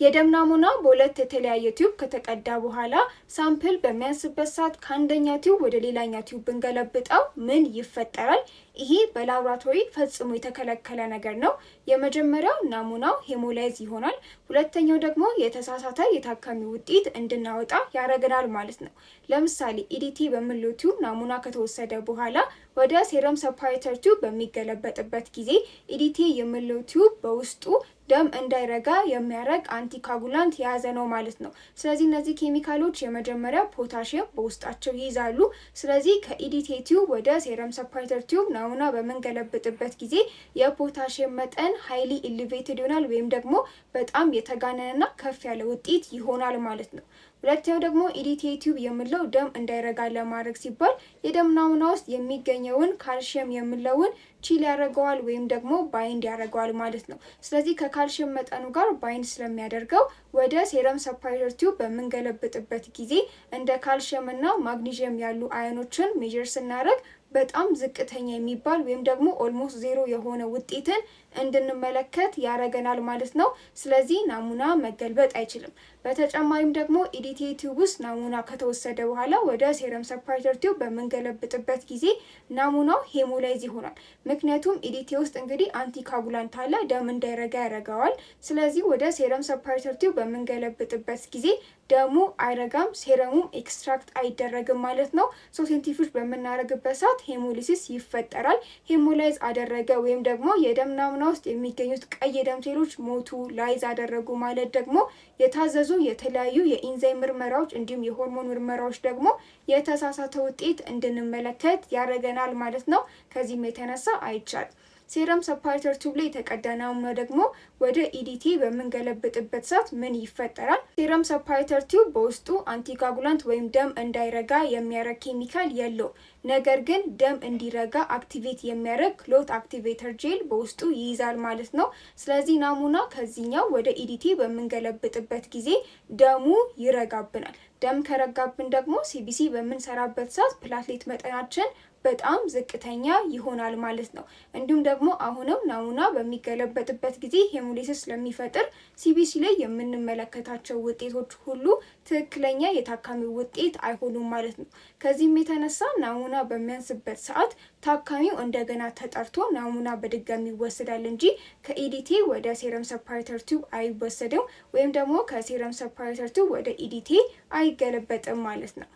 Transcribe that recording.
የደም ናሙና በሁለት የተለያየ ቲዩብ ከተቀዳ በኋላ ሳምፕል በሚያንስበት ሰዓት ከአንደኛው ቲዩብ ወደ ሌላኛው ቲዩብ ብንገለብጠው ምን ይፈጠራል? ይሄ በላብራቶሪ ፈጽሞ የተከለከለ ነገር ነው። የመጀመሪያው ናሙናው ሄሞላይዝ ይሆናል። ሁለተኛው ደግሞ የተሳሳተ የታካሚ ውጤት እንድናወጣ ያደርገናል ማለት ነው። ለምሳሌ ኢዲቲ በምንለው ቲዩብ ናሙና ከተወሰደ በኋላ ወደ ሴረም ሰፓሬተር ቲዩብ በሚገለበጥበት ጊዜ ኢዲቲ የምንለው ቲዩብ በውስጡ ደም እንዳይረጋ የሚያደርግ አንቲካጉላንት የያዘ ነው ማለት ነው። ስለዚህ እነዚህ ኬሚካሎች የመጀመሪያ ፖታሺየም በውስጣቸው ይይዛሉ። ስለዚህ ከኢዲቲ ቲዩብ ወደ ሴረም ሰፓሬተር ቲዩብ ናሙና በምንገለብጥበት ጊዜ የፖታሺየም መጠን ሃይሊ ኢሊቬትድ ይሆናል ወይም ደግሞ በጣም የተጋነነና ከፍ ያለ ውጤት ይሆናል ማለት ነው። ሁለተኛው ደግሞ ኢዲቲ ቲዩብ የምንለው ደም እንዳይረጋ ለማድረግ ሲባል የደም ናሙና ውስጥ የሚገኘውን ካልሽየም የምንለውን ቺል ያደርገዋል ወይም ደግሞ ባይንድ ያደርገዋል ማለት ነው። ስለዚህ ከካልሽየም መጠኑ ጋር ባይንድ ስለሚያደርገው ወደ ሴረም ሰፓሬተር ቲዩብ በምንገለብጥበት ጊዜ እንደ ካልሽየም እና ማግኒዥየም ያሉ አዮኖችን ሜጀር ስናደርግ በጣም ዝቅተኛ የሚባል ወይም ደግሞ ኦልሞስት ዜሮ የሆነ ውጤትን እንድንመለከት ያደርገናል ማለት ነው። ስለዚህ ናሙና መገልበጥ አይችልም። በተጨማሪም ደግሞ ኢዲቲ ቲዩብ ውስጥ ናሙና ከተወሰደ በኋላ ወደ ሴረም ሰፓሬተር ቲዩብ በምንገለብጥበት ጊዜ ናሙናው ሄሞላይዝ ይሆናል። ምክንያቱም ኢዲቲ ውስጥ እንግዲህ አንቲካጉላንት አለ፣ ደም እንዳይረጋ ያደርገዋል። ስለዚህ ወደ ሴረም ሰፓሬተር ቲዩብ በምንገለብጥበት ጊዜ ደሙ አይረጋም፣ ሴረሙም ኤክስትራክት አይደረግም ማለት ነው። ሴንትሪፊዩጅ በምናደርግበት ሰዓት ሄሞሊሲስ ይፈጠራል። ሄሞላይዝ አደረገ ወይም ደግሞ የደም ናሙና ውስጥ የሚገኙት ቀይ የደም ሴሎች ሞቱ፣ ላይዝ አደረጉ ማለት ደግሞ የታዘዙ የተለያዩ የኢንዛይም ምርመራዎች እንዲሁም የሆርሞን ምርመራዎች ደግሞ የተሳሳተ ውጤት እንድንመለከት ያደርገናል ማለት ነው። ከዚህም የተነሳ አይቻልም። ሴረም ሰፓሬተር ቲዩብ ላይ የተቀዳ ናሙና ደግሞ ወደ ኢዲቲ በምንገለብጥበት ሰዓት ምን ይፈጠራል? ሴረም ሰፓሬተር ቲዩብ በውስጡ አንቲካጉላንት ወይም ደም እንዳይረጋ የሚያደርግ ኬሚካል የለው። ነገር ግን ደም እንዲረጋ አክቲቬት የሚያደርግ ክሎት አክቲቬተር ጄል በውስጡ ይይዛል ማለት ነው። ስለዚህ ናሙና ከዚህኛው ወደ ኢዲቲ በምንገለብጥበት ጊዜ ደሙ ይረጋብናል። ደም ከረጋብን ደግሞ ሲቢሲ በምንሰራበት ሰዓት ፕላትሌት መጠናችን በጣም ዝቅተኛ ይሆናል ማለት ነው። እንዲሁም ደግሞ አሁንም ናሙና በሚገለበጥበት ጊዜ ሄሞሊሲስ ስለሚፈጥር ሲቢሲ ላይ የምንመለከታቸው ውጤቶች ሁሉ ትክክለኛ የታካሚ ውጤት አይሆኑም ማለት ነው። ከዚህም የተነሳ ናሙና በሚያንስበት ሰዓት ታካሚው እንደገና ተጠርቶ ናሙና በድጋሚ ይወሰዳል እንጂ ከኢዲቲ ወደ ሴረም ሰፓሬተር ቲዩብ አይወሰድም፣ ወይም ደግሞ ከሴረም ሰፓሬተር ቲዩብ ወደ ኢዲቲ አይገለበጥም ማለት ነው።